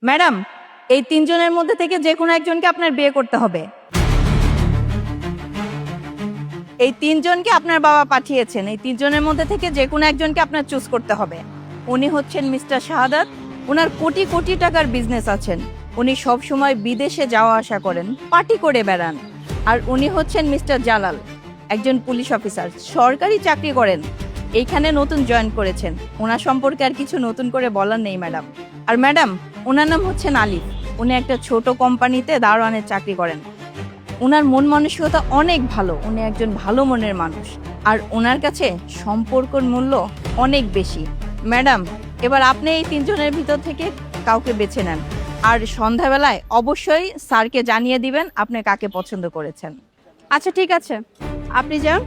Madam, এই তিনজনের মধ্যে থেকে যে কোনো একজনকে আপনার বিয়ে করতে হবে। এই তিনজনকে আপনার বাবা পাঠিয়েছেন, এই তিনজনের মধ্যে থেকে যে কোনো একজনকে আপনার চুজ করতে হবে। উনি হচ্ছেন মিস্টার শাহাদাত, ওনার কোটি কোটি টাকার বিজনেস আছেন, উনি সব সময় বিদেশে যাওয়া আসা করেন, পার্টি করে বেড়ান। আর উনি হচ্ছেন মিস্টার জালাল, একজন পুলিশ অফিসার, সরকারি চাকরি করেন, এইখানে নতুন জয়েন করেছেন। ওনার সম্পর্কে আর কিছু নতুন করে বলার নেই ম্যাডাম। আর ম্যাডাম, ওনার নাম হচ্ছেন আলিফ, উনি একটা ছোট কোম্পানিতে দারোয়ানের চাকরি করেন। ওনার মন মানসিকতা অনেক ভালো, উনি একজন ভালো মনের মানুষ, আর ওনার কাছে সম্পর্কের মূল্য অনেক বেশি। ম্যাডাম, এবার আপনি এই তিনজনের ভিতর থেকে কাউকে বেছে নেন, আর সন্ধ্যাবেলায় অবশ্যই স্যারকে জানিয়ে দিবেন আপনি কাকে পছন্দ করেছেন। আচ্ছা ঠিক আছে, আপনি যান।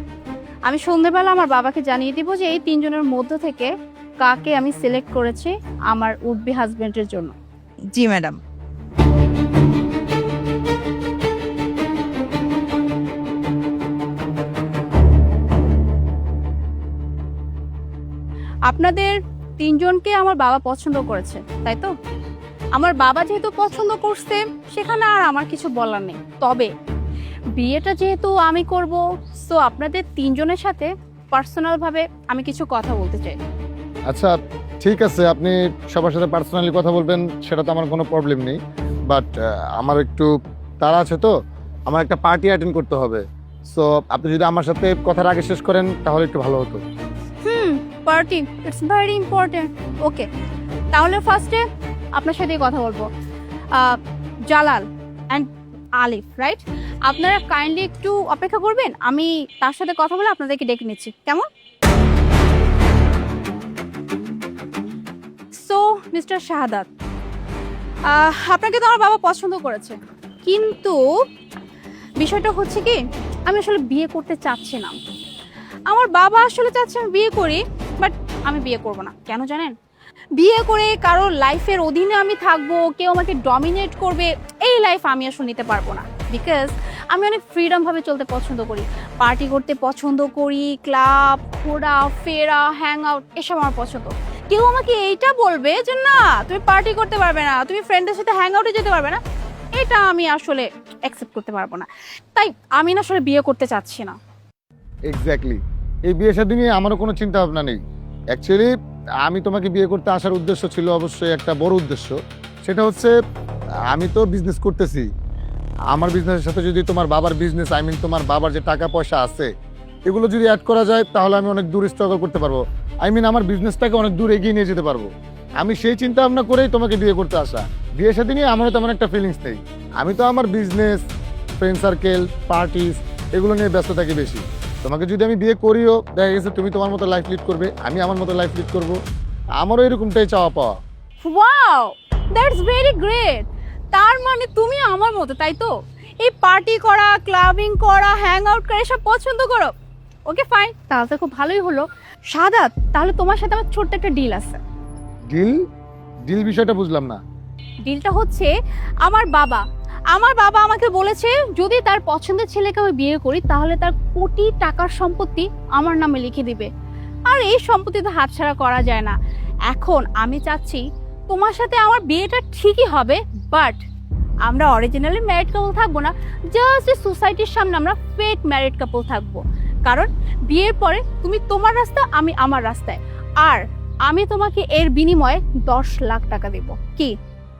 আমি সন্ধ্যেবেলা আমার বাবাকে জানিয়ে দিব যে এই তিনজনের মধ্য থেকে কাকে আমি সিলেক্ট করেছি আমার উড-বি হাজবেন্ডের জন্য। জি ম্যাডাম। আপনাদের তিনজনকে আমার বাবা পছন্দ করেছে, তাই তো? আমার বাবা যেহেতু পছন্দ করছে, সেখানে আর আমার কিছু বলার নেই। তবে বিয়েটা যেহেতু আমি করব, সো আপনাদের তিনজনের সাথে পার্সোনালভাবে আমি কিছু কথা বলতে চাই। আচ্ছা ঠিক আছে, আপনি সবার সাথে পার্সোনালি কথা বলবেন, সেটা তো আমার কোনো প্রবলেম নেই। বাট আমার একটু তাড়া আছে, তো আমার একটা পার্টি অ্যাটেন্ড করতে হবে। সো আপনি যদি আমার সাথে কথার আগে শেষ করেন তাহলে একটু ভালো হতো। Party, it's very important. Okay, তাহলে ফার্স্টে আপনার সাথেই কথা বলবো। Jalal and Alif, right? আপনারা কাইন্ডলি একটু অপেক্ষা করবেন, আমি তার সাথে কথা বলে আপনাদেরকে ডেকে নিচ্ছি, কেমন? সো মিস্টার শাহাদাত, আপনাকে তো আমার বাবা পছন্দ করেছে, কিন্তু বিষয়টা হচ্ছে কি, আমি আসলে বিয়ে করতে চাচ্ছি না। আমার বাবা আসলে চাচ্ছে আমি বিয়ে করি, বাট আমি বিয়ে করব না। কেন জানেন? বিয়ে করে কারোর লাইফের অধীনে আমি থাকবো, কেউ আমাকে ডমিনেট করবে, এই লাইফ আমি আসলে নিতে পারবো না। বিকজ আমি অনেক ফ্রিডমভাবে চলতে পছন্দ করি, পার্টি করতে পছন্দ করি, ক্লাব, ঘোরা ফেরা, হ্যাং আউট, এসব আমার পছন্দ। কেউ আমাকে এইটা বলবে যে না তুমি পার্টি করতে পারবে না, তুমি ফ্রেন্ডদের সাথে হ্যাং আউটে যেতে পারবে না, এটা আমি আসলে অ্যাকসেপ্ট করতে পারবো না। তাই আমি না আসলে বিয়ে করতে চাচ্ছি না। এক্স্যাক্টলি, এই বিয়ে শাদী নিয়ে আমারও কোনো চিন্তা ভাবনা নেই। অ্যাকচুয়ালি আমি তোমাকে বিয়ে করতে আসার উদ্দেশ্য ছিল অবশ্যই একটা বড় উদ্দেশ্য, সেটা হচ্ছে আমি তো বিজনেস করতেছি। আমার বিজনেসের সাথে যদি তোমার বাবার বিজনেস, আই মিন তোমার বাবার যে টাকা পয়সা আছে, এগুলো যদি অ্যাড করা যায় তাহলে আমি অনেক দূর স্ট্রাগল করতে পারবো। আই মিন আমার বিজনেসটাকে অনেক দূর এগিয়ে নিয়ে যেতে পারবো। আমি সেই চিন্তা ভাবনা করেই তোমাকে বিয়ে করতে আসা। বিয়ের সাথে নিয়ে আমারও তেমন একটা ফিলিংস নেই। আমি তো আমার বিজনেস, ফ্রেন্ড সার্কেল, পার্টিস, এগুলো নিয়ে ব্যস্ত থাকি বেশি। তোমাকে যদি আমি বিয়ে করিও, দেখা গেছে তুমি তোমার মতো লাইফ লিড করবে, আমি আমার মতো লাইফ লিড করবো। আমারও এরকমটাই চাওয়া পাওয়া। Wow, that's very great. তার মানে তুমি আমার মতো, তাই তো? এই পার্টি করা, ক্লাবিং করা, হ্যাং আউট করা এসব পছন্দ করো। ওকে ফাইন, তাহলে তো খুব ভালোই হলো। শাহাদাত, তাহলে তোমার সাথে আমার ছোট্ট একটা ডিল আছে। ডিল? ডিল বিষয়টা বুঝলাম না। ডিলটা হচ্ছে আমার বাবা আমাকে বলেছে যদি তার পছন্দের ছেলেকে আমি বিয়ে করি তাহলে তার কোটি টাকার সম্পত্তি আমার নামে লিখে দিবে। আর এই সম্পত্তি তো হাতছাড়া করা যায় না। এখন আমি চাচ্ছি তোমার সাথে আমার বিয়েটা ঠিকই হবে, বাট আমরা অরিজিনালি ম্যারিড কাপল থাকবো না, জাস্ট সোসাইটির সামনে আমরা ফেক ম্যারিড কাপল থাকবো। কারণ বিয়ের পরে তুমি তোমার রাস্তা, আমি আমার রাস্তায়, আর আমি তোমাকে এর বিনিময়ে 10 লাখ টাকা দেব। কি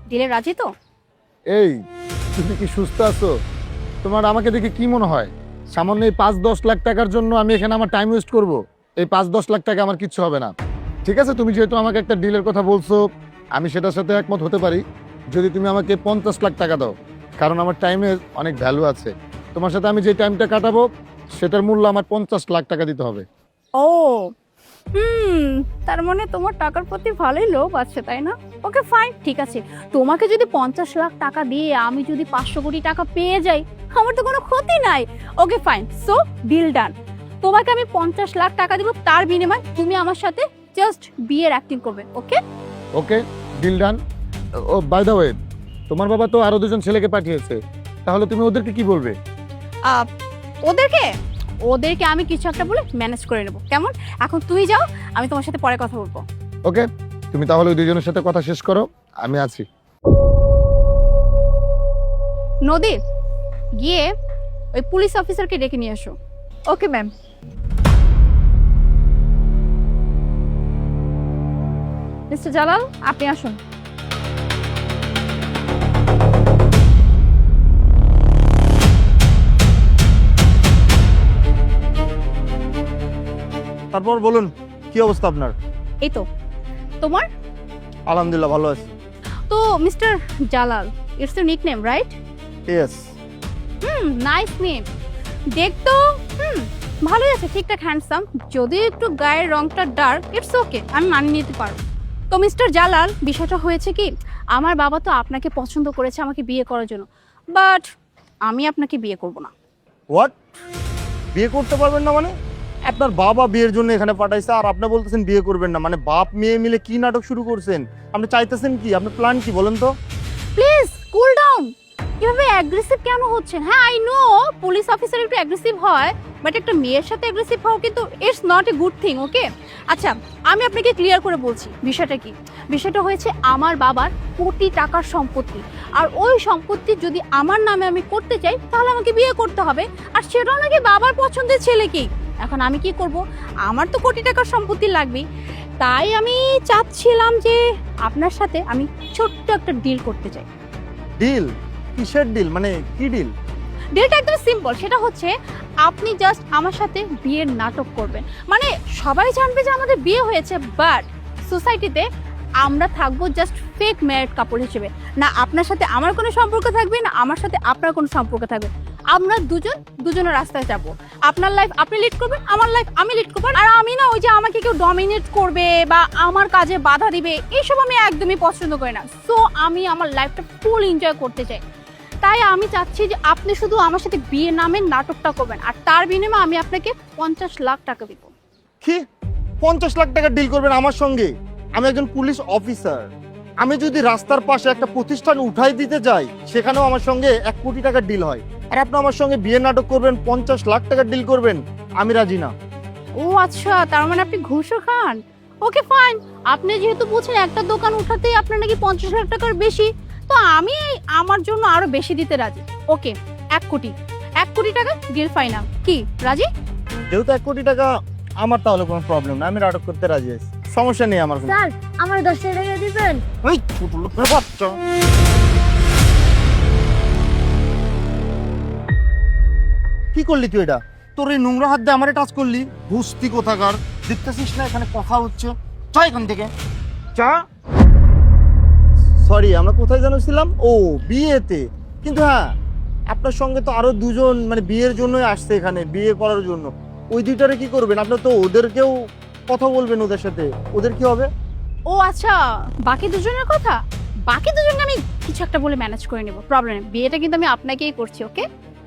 দিলে রাজি তো? এই, তুমি কি সুস্থ আছো? তোমার আমাকে দেখে কি মনে হয় সামান্য এই 5-10 লাখ টাকার জন্য আমি এখানে আমার টাইম ওয়েস্ট করব? এই 5-10 লাখ টাকা আমার কিচ্ছু হবে না। ঠিক আছে, তুমি যেহেতু আমাকে একটা ডিলের কথা বলছো, আমি সেটার সাথে একমত হতে পারি যদি তুমি আমাকে 50 লাখ টাকা দাও। কারণ আমার টাইমের অনেক ভ্যালু আছে। তোমার সাথে আমি যে টাইমটা কাটাবো সেটার মূল্য আমার 50 লাখ টাকা দিতে হবে। ও তার মানে তোমার টাকার প্রতি ভালোই লোভ আছে, তাই না? ওকে ফাইন, ঠিক আছে। তোমাকে যদি 50 লাখ টাকা দিয়ে আমি যদি 500 কোটি টাকা পেয়ে যাই, আমার তো কোনো ক্ষতি নাই। Okay fine, so deal done. তোমাকে আমি 50 লাখ টাকা দিব, তার বিনিময়ে তুমি আমার সাথে জাস্ট বিয়ের অ্যাক্টিং করবে। Okay okay, deal done. Oh by the way, তোমার বাবা তো আরো 2জন ছেলেকে পাঠিয়েছে, তাহলে তুমি ওদেরকে কি বলবে? ওদেরকে ওদেরকে আমি কিছু একটা বলে ম্যানেজ করে নেব, কেমন? এখন তুই যাও, আমি তোমার সাথে পরে কথা বলবো। ওকে, তুমি তাহলে ওই 2জনের সাথে কথা শেষ করো, আমি আছি। নদী, গিয়ে ওই পুলিশ অফিসারকে ডেকে নিয়ে এসো। Okay ma'am. মিস্টার জালাল, আপনি আসুন। তারপর বলুন, কি অবস্থা আপনার? এই তো, তোমার? আলহামদুলিল্লাহ ভালো আছি। তো mister Jalal, it's your nickname right? Yes. Nice name. দেখতো ভালোই আছে, ঠিকঠাক হ্যান্ডসাম। যদি একটু গায়ের রংটা ডার্ক, ইটস ওকে, আমি মানিয়ে নিতে পারবো। তো মিস্টার জালাল, বিষয়টা হয়েছে কি, আমার বাবা তো আপনাকে পছন্দ করেছে আমাকে বিয়ে করার জন্য, বাট আমি আপনাকে বিয়ে করব না। হোয়াট? বিয়ে করতে পারবেন না মানে? আপনার বাবা বিয়ের জন্য এখানে পাঠাইছে আর আপনি বলতেছেন বিয়ে করবেন না, মানে বাপ মেয়ে মিলে কি নাটক শুরু করছেন? আপনি চাইতেছেন কি? আপনার প্ল্যান কি বলেন তো? Please cool down. এভাবে অ্যাগ্রেসিভ কেন হচ্ছেন? হ্যাঁ, আই নো পুলিশ অফিসার একটু অ্যাগ্রেসিভ হয়, বাট একটা মেয়ের সাথে অ্যাগ্রেসিভ হওয়া কিন্তু it's not a good thing, okay? আচ্ছা, আমি আপনাকে ক্লিয়ার করে বলছি বিষয়টা কি। বিষয়টা হয়েছে আমার বাবার কোটি টাকার সম্পত্তি, আর ওই সম্পত্তি যদি আমার নামে আমি করতে চাই তাহলে আমাকে বিয়ে করতে হবে, আর সেটাও নাকি বাবার পছন্দের ছেলেকেই। এখন আমি কি করব? আমার তো কোটি টাকার সম্পত্তি লাগবেই। তাই আমি চাচ্ছিলাম যে আপনার সাথে আমি ছোট্ট একটা ডিল করতে চাই। ডিল? কিসের ডিল? মানে কি ডিল? ডিলটা একদম সিম্পল, সেটা হচ্ছে আপনি জাস্ট আমার সাথে বিয়ের নাটক করবেন। মানে সবাই জানবে যে আমাদের বিয়ে হয়েছে, বাট সোসাইটিতে আমরা থাকবো জাস্ট ফেক ম্যারিড কাপল হিসেবে। না আপনার সাথে আমার কোনো সম্পর্ক থাকবে, না আমার সাথে আপনার কোনো সম্পর্ক থাকবে। আমরা দুজনের রাস্তায় যাব। আপনার লাইফ আপনি লিড করবেন, আমার লাইফ আমি লিড করবো। আর আমি না ওই যে আমাকে কেউ ডমিনেট করবে বা আমার কাজে বাধা দিবে, এইসব আমি একদমই পছন্দ করি না। সো আমি আমার লাইফটা ফুল এনজয় করতে চাই। তাই আমি চাচ্ছি যে আপনি শুধু আমার সাথে বিয়ে নামের নাটকটা করবেন, আর তার বিনিময়ে আমি আপনাকে 50 লাখ টাকা দিব। কি 50 লাখ টাকা ডিল করবেন আমার সঙ্গে? আমি একজন পুলিশ অফিসার। আমি যদি রাস্তার পাশে একটা প্রতিষ্ঠান উঠাই দিতে যাই, সেখানেও আমার সঙ্গে 1 কোটি টাকার ডিল হয়, আর আপনি আমার সঙ্গে বিয়ে নাটক করবেন, 50 লাখ টাকার ডিল করবেন? আমি রাজি না। ও আচ্ছা, তার মানে আপনি ঘুষও খান। ওকে ফাইন, আপনি যেহেতু বলছেন একটা দোকান উঠাতেই আপনার নাকি 50 লাখ টাকার বেশি, তো আমি আমার জন্য আরো বেশি দিতে রাজি। ওকে, 1 কোটি টাকা ডিল ফাইনাল। কি রাজি? যেহেতু 1 কোটি টাকা আমার, তাহলে কোনো প্রবলেম না, আমি নাটক করতে রাজি আছি, সমস্যা নেই আমার কোনো। স্যার, আমার 10 টাকা দিবেন? এই পুতুল লোকের বাচ্চা। কি করলি তুই এটা? তোর এই নোংরা হাত দিয়ে আমারে টাচ করলি, বুঝতি কোথাকার? দেখতেছিস না এখানে কথা হচ্ছে? চা এখান থেকে, চা। সরি, আমরা কোথায় যেন ছিলাম? ও, বিয়েতে। কিন্তু হ্যাঁ, আপনার সঙ্গে তো আরো দুজন মানে বিয়ের জন্যই আসছে এখানে, বিয়ে করার জন্য। ওই দুইটারে কি করবেন? আপনার তো ওদেরকেও কথা বলবেন, ওদের সাথে। ওদের কি হবে? ও আচ্ছা, বাকি দুজনের কথা? বাকি দুজনকে আমি কিছু একটা বলে ম্যানেজ করে নেব, প্রবলেম নেই। বিয়েটা কিন্তু আমি আপনাকেই করছি, ওকে?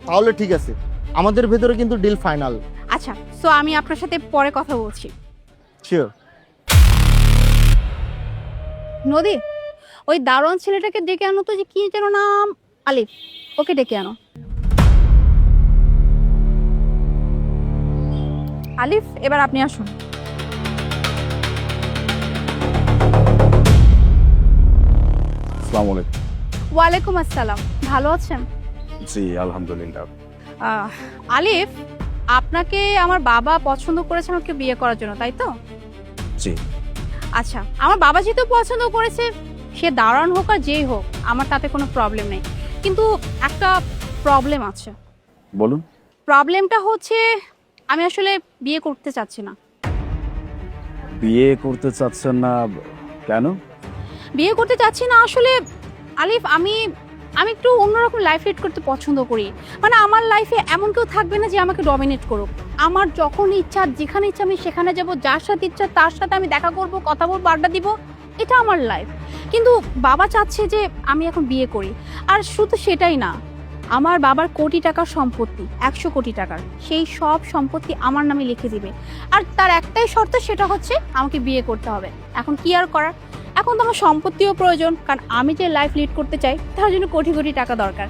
তাহলে ঠিক আছে, আমাদের ভেতরে কিন্তু ডিল ফাইনাল। আচ্ছা, সো আমি আপনার সাথে পরে কথা বলছি। শিওর। নদী, ওই দারোয়ান ছেলেটাকে ডেকে আনো তো, যে কি যেন নাম, আলিফ, ওকে ডেকে আনো। আলিফ, এবার আপনি আসুন। আসসালামু আলাইকুম। ওয়ালাইকুম আসসালাম, ভালো আছেন? জি আলহামদুলিল্লাহ। আলিফ, আপনাকে আমার বাবা পছন্দ করেছে আমাকে বিয়ে করার জন্য, তাই তো? জি। আচ্ছা, আমার বাবা যেহেতু পছন্দ করেছে, সে দারোয়ান হোক আর যেই হোক, আমার তাতে কোনো প্রবলেম নেই। কিন্তু একটা প্রবলেম আছে। বলুন। প্রবলেমটা হচ্ছে আমি আসলে বিয়ে করতে চাচ্ছি না। বিয়ে করতে চাচ্ছেন না কেন? বিয়ে করতে চাচ্ছি না আসলে আলিফ, আমি একটু অন্যরকম লাইফ লিড করতে পছন্দ করি। মানে আমার লাইফে এমন কেউ থাকবে না যে আমাকে ডমিনেট করুক। আমার যখন ইচ্ছা, যেখানে ইচ্ছা আমি সেখানে যাব, যার সাথে ইচ্ছা তার সাথে আমি দেখা করব, কথা বলবো, আড্ডা দিব, এটা আমার লাইফ। কিন্তু বাবা চাচ্ছে যে আমি এখন বিয়ে করি। আর শুধু সেটাই না, আমার বাবার কোটি টাকার সম্পত্তি, 100 কোটি টাকার, সেই সব সম্পত্তি আমার নামে লিখে দিবে। আর তার একটাই শর্ত, সেটা হচ্ছে আমাকে বিয়ে করতে হবে। এখন কি আর করার, এখন তো আমার সম্পত্তিও প্রয়োজন, কারণ আমি যে লাইফ লিড করতে চাই তার জন্য কোটি কোটি টাকা দরকার।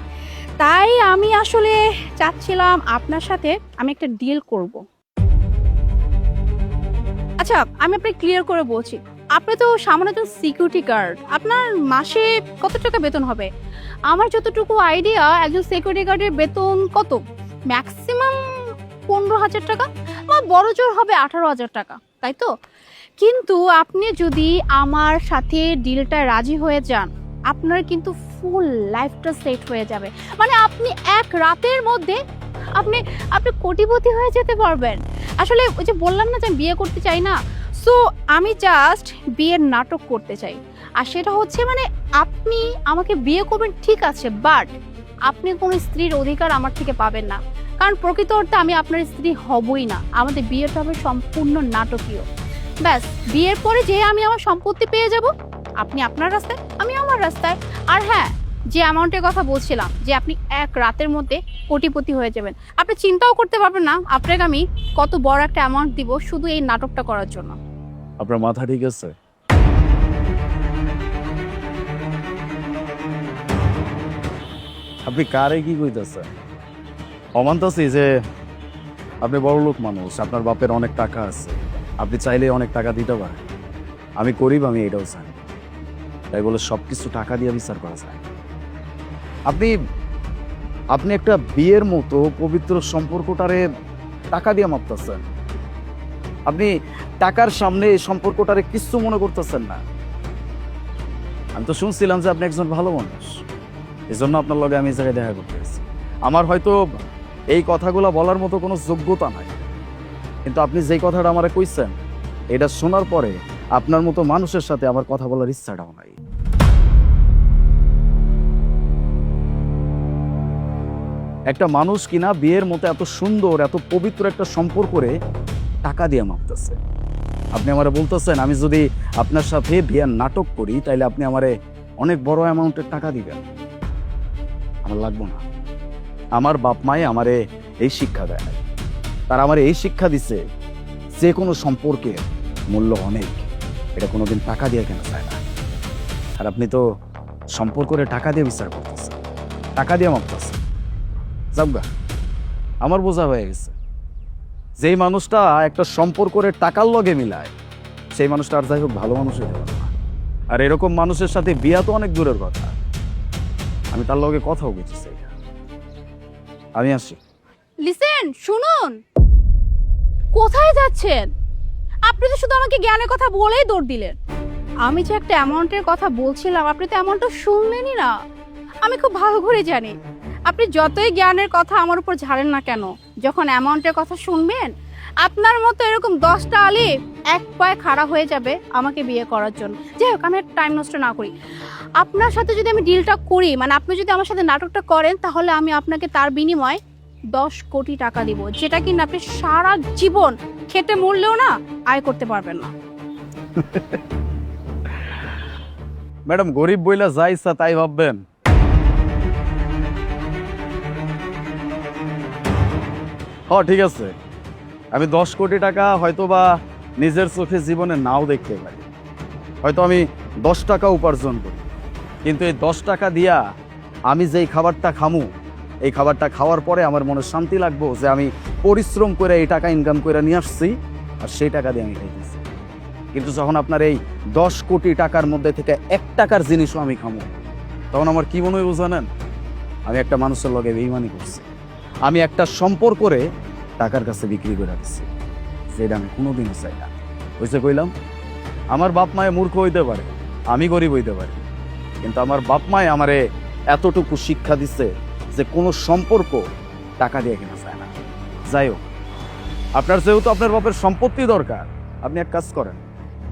তাই আমি আসলে চাচ্ছিলাম আপনার সাথে আমি একটা ডিল করব। আচ্ছা, আমি আপনাকে ক্লিয়ার করে বলছি, আপনি তো সামান্য একজন সিকিউরিটি গার্ড, আপনার মাসে কত টাকা বেতন হবে? আমার যতটুকু আইডিয়া, একজন সিকিউরিটি গার্ডের বেতন কত, ম্যাক্সিমাম 15,000 টাকা বা বড় জোর হবে 18,000 টাকা, তাই তো? কিন্তু আপনি যদি আমার সাথে ডিলটা রাজি হয়ে যান, আপনার কিন্তু ফুল লাইফটা সেট হয়ে যাবে। মানে আপনি এক রাতের মধ্যে আপনি আপনি কোটিপতি হয়ে যেতে পারবেন। আসলে ওই যে বললাম না যে আমি বিয়ে করতে চাই না, সো আমি জাস্ট বিয়ের নাটক করতে চাই। আর সেটা হচ্ছে মানে আপনি আমাকে বিয়ে করবেন ঠিক আছে, বাট আপনি কোনো স্ত্রীর অধিকার আমার থেকে পাবেন না, কারণ প্রকৃত অর্থে আমি আপনার স্ত্রী হবই না। আমাদের বিয়েটা হবে সম্পূর্ণ নাটকীয়। ব্যাস, বিয়ের পরে যে আমি আমার সম্পত্তি পেয়ে যাব, আপনি আপনার রাস্তায়, আমি আমার রাস্তায়। আর হ্যাঁ, যে অ্যামাউন্টের কথা বলছিলাম যে আপনি এক রাতের মধ্যে কোটিপতি হয়ে যাবেন, আপনি চিন্তাও করতে পারবেন না আপনাকে আমি কত বড় একটা অ্যামাউন্ট দিব শুধু এই নাটকটা করার জন্য। আপনার মাথা ঠিক আছে? আপনি কারে কি কইতেছেন? অমানতাছি যে আপনি বড় লোক মানুষ, আপনার বাপের অনেক টাকা আছে, আপনি চাইলে অনেক টাকা দিতে পারেন। আমি গরিব, আমি এটাও চাই, তাই বলে সবকিছু টাকা দিয়ে বিচার করা যায়। আপনি আপনি একটা বিয়ের মতো পবিত্র সম্পর্কটারে টাকা দিয়ে মাপতেছেন। আপনি টাকার সামনে এই সম্পর্কটারে কিচ্ছু মনে করতেছেন না। আমি তো শুনছিলাম যে আপনি একজন ভালো মানুষ, এই জন্য আপনার লগে আমি এই জায়গায় দেখা করতে এসেছি। আমার হয়তো এই কথাগুলো বলার মতো কোনো যোগ্যতা নাই, কিন্তু আপনি যেই কথাটা আমারে কইছেন, এটা শোনার পরে আপনার মতো মানুষের সাথে আমার কথা বলার ইচ্ছাটাও নাই। একটা মানুষ কিনা বিয়ের মতো এত সুন্দর, এত পবিত্র একটা সম্পর্কে টাকা দিয়ে মাপতেছে। আপনি আমারে বলতেছেন আমি যদি আপনার সাথে বিয়ের নাটক করি তাইলে আপনি আমারে অনেক বড় অ্যামাউন্টের টাকা দিবেন। আমার লাগবো না। আমার বাপ মায়ে আমারে এই শিক্ষা দেয়, তারা আমারে এই শিক্ষা দিছে যে কোনো সম্পর্কের মূল্য অনেক, এটা কোনোদিন টাকা দিয়ে কেনা যায় না। আর আপনি তো সম্পর্কে টাকা দিয়ে বিচার করতেছেন, টাকা দিয়ে মাপতেছেন। যাবগা, আমার বোঝা হয়ে গেছে। যেই মানুষটা একটা সম্পর্কের টাকার লগে মিলায়, সেই মানুষটা আর যাই হোক ভালো মানুষ হতে পারে না। আর এরকম মানুষের সাথে বিয়া তো অনেক দূরের কথা, আমি তার লগে কথাও বলতে চাই না। আমি আসি। লিসেন, শুনুন, কোথায় যাচ্ছেন? আপনি তো শুধু আমাকে জ্ঞানের কথা বলেই দৌড় দিলেন। আমি যে একটা অ্যামাউন্টের কথা বলছিলাম, আপনি তো অ্যামাউন্টটা শুনলেনই না। আমি খুব ভালো করে জানি আপনি যতই জ্ঞানের কথা আমার উপর ঝাড়েন না কেন, যখন অ্যামাউন্টের কথা শুনবেন, আপনার মতো এরকম 10টা আলি এক পায়ে খাড়া হয়ে যাবে আমাকে বিয়ে করার জন্য। যাই হোক, আমি টাইম নষ্ট না করি, আপনার সাথে যদি আমি ডিলটা করি, মানে আপনি যদি আমার সাথে নাটকটা করেন, তাহলে আমি আপনাকে তার বিনিময়ে 10 কোটি টাকা দিব, যেটা কিনা আপনি সারা জীবন খেটে মরলেও না আয় করতে পারবেন না। ম্যাডাম, গরিব বইলা যা ইচ্ছা তাই ভাববেন। হ্যাঁ, ঠিক আছে, আমি 10 কোটি টাকা হয়তো বা নিজের চোখে জীবনে নাও দেখতে পারি, হয়তো আমি 10 টাকা উপার্জন করি, কিন্তু এই 10 টাকা দিয়া আমি যেই খাবারটা খামু, এই খাবারটা খাওয়ার পরে আমার মনে শান্তি লাগবো যে আমি পরিশ্রম করে এই টাকা ইনকাম করে নিয়ে আসছি, আর সেই টাকা দিয়ে আমি খাইতেছি। কিন্তু যখন আপনার এই 10 কোটি টাকার মধ্যে থেকে 1 টাকার জিনিসও আমি খামু, তখন আমার কি মনে হয় জানেন? আমি একটা মানুষের লগে বেইমানি করছি, আমি একটা সম্পর্কে টাকার কাছে বিক্রি করে দিচ্ছি, যেটা আমি কোনোদিনও চাই না। বুঝতে কইলাম, আমার বাপ মায়ে মূর্খ হইতে পারে, আমি গরিব হইতে পারি, কিন্তু আমার বাপ মায়ে আমারে এতটুকু শিক্ষা দিচ্ছে যে কোনো সম্পর্ক টাকা দিয়ে কেনা যায় না। যাই হোক, আপনার যেহেতু আপনার বাপের সম্পত্তি দরকার, আপনি এক কাজ করেন,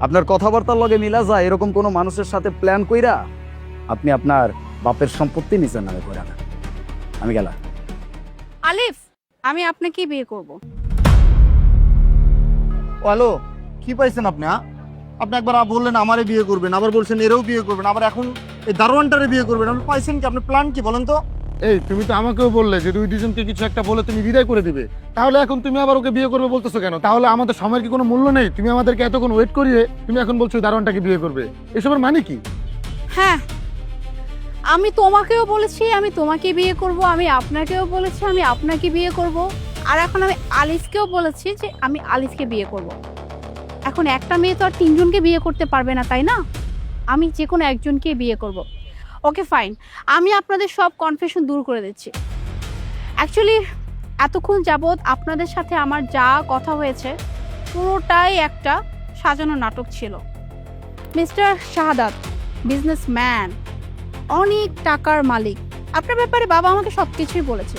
আপনার কথাবার্তার লগে মিলা যায় এরকম কোনো মানুষের সাথে প্ল্যান কইরা আপনি আপনার বাপের সম্পত্তি নিজের নামে করে নেন। আমি গেলাম। আলিফ, আমি আপনাকে বিয়ে করব। হ্যালো, কি পাইছেন আপনি? আপনি একবার বললেন আমারে বিয়ে করবেন, আবার বলছেন এরও বিয়ে করবেন, আবার এখন এই দারোয়ানটারে বিয়ে করবেন। আপনি পাইছেন কি? আপনার প্ল্যান কি বলেন তো? এই তুমি তো আমাকেও বললে যে দুজনকে কিছু একটা বলে তুমি বিদায় করে দিবে, তাহলে এখন তুমি আবার ওকে বিয়ে করবে বলতেছো কেন? তাহলে আমাদের সময়ের কি কোনো মূল্য নেই? তুমি আমাদেরকে এতক্ষণ ওয়েট করিয়ে তুমি এখন বলছো দারোয়ানটাকে বিয়ে করবে, এসবের মানে কি? হ্যাঁ, আমি তোমাকেও বলেছি আমি তোমাকে বিয়ে করব, আমি আপনাকেও বলেছি আমি আপনাকে বিয়ে করব, আর এখন আমি আলিফকেও বলেছি যে আমি আলিফকে বিয়ে করব। এখন একটা মেয়ে তো আর তিনজনকে বিয়ে করতে পারবে না, তাই না? আমি যে কোনো একজনকে বিয়ে করব। ওকে ফাইন, আমি আপনাদের সব কনফিউশন দূর করে দিচ্ছি। অ্যাকচুয়ালি এতক্ষণ যাবৎ আপনাদের সাথে আমার যা কথা হয়েছে পুরোটাই একটা সাজানো নাটক ছিল। মিস্টার শাহাদাত বিজনেসম্যান, অনেক টাকার মালিক। আপনার ব্যাপারে বাবা আমাকে সব কিছুই বলেছে,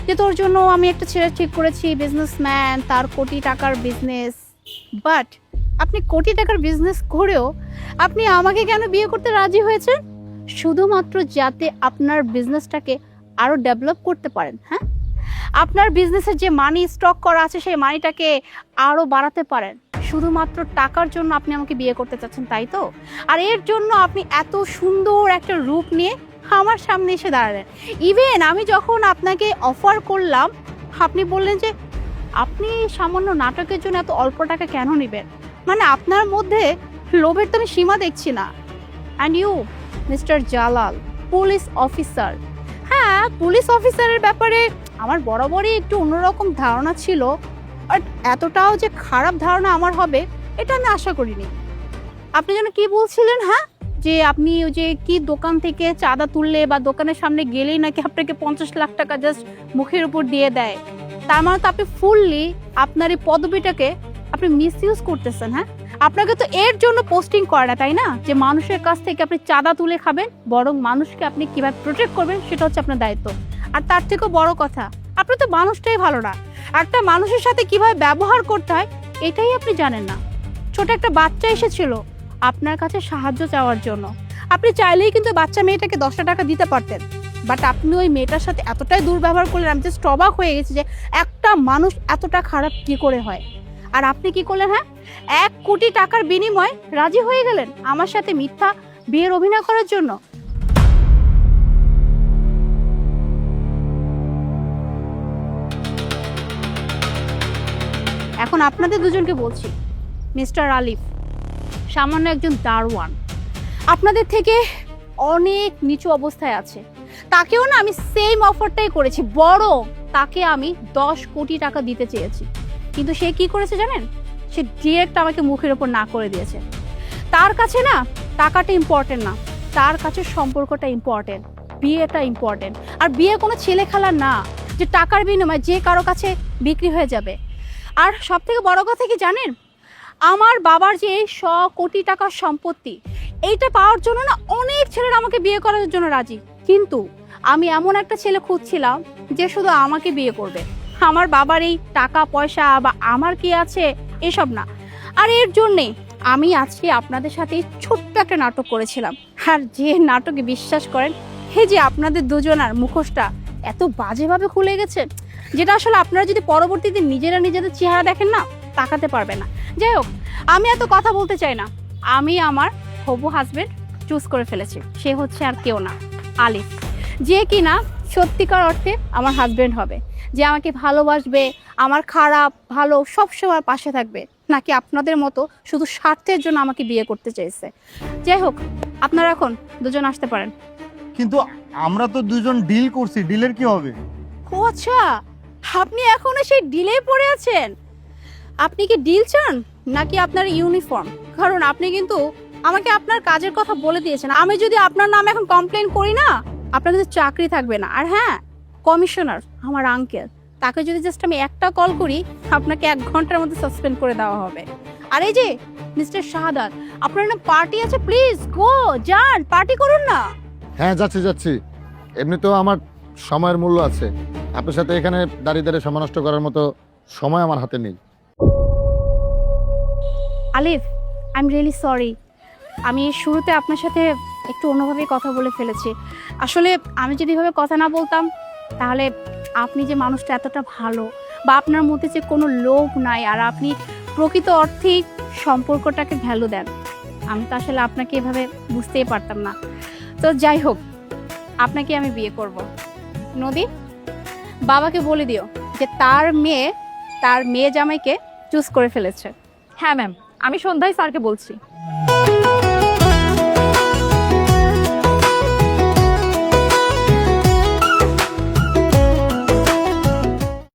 যে তোর জন্য আমি একটা ছেলে ঠিক করেছি, বিজনেসম্যান, তার কোটি টাকার বিজনেস। বাট আপনি কোটি টাকার বিজনেস করেও আপনি আমাকে কেন বিয়ে করতে রাজি হয়েছেন? শুধুমাত্র যাতে আপনার বিজনেসটাকে আরও ডেভেলপ করতে পারেন। হ্যাঁ, আপনার বিজনেসের যে মানি স্টক করা আছে সেই মানিটাকে আরও বাড়াতে পারেন। শুধুমাত্র টাকার জন্য আপনি আমাকে বিয়ে করতে চাচ্ছেন, তাই তো? আর এর জন্য আপনি এত সুন্দর একটা রূপ নিয়ে আমার সামনে এসে দাঁড়ালেন। ইভেন আমি যখন আপনাকে অফার করলাম, আপনি বললেন যে আপনি সামান্য নাটকের জন্য এত অল্প টাকা কেন নেবেন। মানে আপনার মধ্যে লোভের তো আমি সীমা দেখছি না। And you mister Jalal, police officer. হ্যাঁ, পুলিশ অফিসারের ব্যাপারে আমার বরাবরই একটু অন্যরকম ধারণা ছিল, বাট এতটাও যে খারাপ ধারণা আমার হবে এটা আমি আশা করিনি। আপনি যেন কি বলছিলেন? হ্যাঁ, যে আপনি ওই যে কি দোকান থেকে চাঁদা তুললে বা দোকানের সামনে গেলেই নাকি আপনাকে 50 লাখ টাকা জাস্ট মুখের উপর দিয়ে দেয়। তার মানে তো আপনি ফুললি আপনার এই পদবিটাকে আপনি মিসইউজ করতেছেন। হ্যাঁ, আপনাকে তো এর জন্য পোস্টিং করে না, তাই না, যে মানুষের কাছ থেকে আপনি চাঁদা তুলে খাবেন, বরং মানুষকে আপনি কিভাবে প্রোটেক্ট করবেন সেটা হচ্ছে আপনার দায়িত্ব। আর তার থেকেও বড় কথা, আপনি তো মানুষটাই ভালো না, একটা মানুষের সাথে কিভাবে ব্যবহার করতে হয় এটাই আপনি জানেন না। ছোট একটা বাচ্চা এসেছিল আপনার কাছে সাহায্য চাওয়ার জন্য, আপনি চাইলেই কিন্তু বাচ্চা মেয়েটাকে 10টা টাকা দিতে পারতেন, বাট আপনি ওই মেয়েটার সাথে এতটাই দুর্ব্যবহার করলেন, আমি জাস্ট অবাক হয়ে গেছি যে একটা মানুষ এতটা খারাপ কি করে হয়। আর আপনি কি করলেন? হ্যাঁ, 1 কোটি টাকার বিনিময়ে রাজি হয়ে গেলেন আমার সাথে মিথ্যা বিয়ের অভিনয় করার জন্য। এখন আপনাদের দুজনকে বলছি, মিস্টার আলিফ সামান্য একজন দারোয়ান, আপনাদের থেকে অনেক নিচু অবস্থায় আছে। তাকেও না আমি সেম অফারটাই করেছি, বরং তাকে আমি 10 কোটি টাকা দিতে চেয়েছি, কিন্তু সে কি করেছে জানেন? সে ডিরেক্ট আমাকে মুখের ওপর না করে দিয়েছে। তার কাছে না টাকাটা ইম্পর্টেন্ট না, তার কাছে সম্পর্কটা ইম্পর্টেন্ট, বিয়েটা ইম্পর্টেন্ট। আর বিয়ে কোনো ছেলে খেলা না যে টাকার বিনিময়ে যে কারো কাছে বিক্রি হয়ে যাবে। আর সব থেকে বড় কথা কি জানেন? আমার বাবার যে এই 100 কোটি টাকার সম্পত্তি, এইটা পাওয়ার জন্য না অনেক ছেলেরা আমাকে বিয়ে করার জন্য রাজি, কিন্তু আমি এমন একটা ছেলে খুঁজছিলাম যে শুধু আমাকে বিয়ে করবে। আমার বাবার এই টাকা পয়সা বা আমার কি আছে এসব না। আর এর জন্যে আমি আজকে আপনাদের সাথে ছোট্ট একটা নাটক করেছিলাম। আর যে নাটকে বিশ্বাস করেন, এই যে আপনাদের দুজনার মুখোশটা এত বাজেভাবে খুলে গেছে, যেটা আসলে আপনারা যদি পরবর্তীতে নিজেরা নিজেদের চেহারা দেখেন না, তাকাতে পারবে না। যাই হোক, আমি এত কথা বলতে চাই না। আমি আমার হবু হাজবেন্ড চুজ করে ফেলেছি, সে হচ্ছে আর কেউ না, আলিফ, যে কিনা সত্যিকার অর্থে আমার হাজবেন্ড হবে, যে আমাকে ভালোবাসবে, আমার খারাপ ভালো সবসময় পাশে থাকবে, নাকি আপনাদের মতো শুধু স্বার্থের জন্য আমাকে বিয়ে করতে চাইছে। যাই হোক, আপনারা এখন দুজন আসতে পারেন। কিন্তু আমরা তো দুজন ডিল করছি, ডিলের কি হবে? ও আচ্ছা, আপনি এখনো সেই ডিলে পড়ে আছেন। আপনি কি ডিল চান নাকি আপনার ইউনিফর্ম? কারণ আপনি কিন্তু আমাকে আপনার কাজের কথা বলে দিয়েছেন। আমি যদি আপনার নামে এখন কমপ্লেন করি না, আপনার কিন্তু চাকরি থাকবে না। আর হ্যাঁ, কমিশনার আমার আঙ্কেল, তাকে যদি জাস্ট আমি একটা কল করি, আপনাকে 1 ঘন্টার মধ্যে সাসপেন্ড করে দেওয়া হবে। আর এই যে মিস্টার শাহাদাত, আপনার না পার্টি আছে, প্লিজ গো, যান পার্টি করুন না। হ্যাঁ, যাচ্ছি। এমনিতেও আমার সময়ের মূল্য আছে, আপনার সাথে এখানে দাঁড়িয়ে সময় নষ্ট করার মতো সময় আমার হাতে নেই। আলিফ, আই এম রিয়েলি সরি। আমি শুরুতে আপনার সাথে একটু অন্যভাবে কথা বলে ফেলেছি। আসলে আমি যদি এভাবে কথা না বলতাম, তাহলে আপনি যে মানুষটা এতটা ভালো, বা আপনার মধ্যে যে কোনো লোভ নাই, আর আপনি প্রকৃত অর্থেই সম্পর্কটাকে ভ্যালু দেন, আমি তো আসলে আপনাকে এভাবে বুঝতেই পারতাম না। তো যাই হোক, আপনাকে আমি বিয়ে করব। নদী, বাবাকে বলে দিও যে তার মেয়ে জামাইকে চুজ করে ফেলেছে। হ্যাঁ ম্যাম, আমি সন্ধ্যায় স্যারকে বলছি।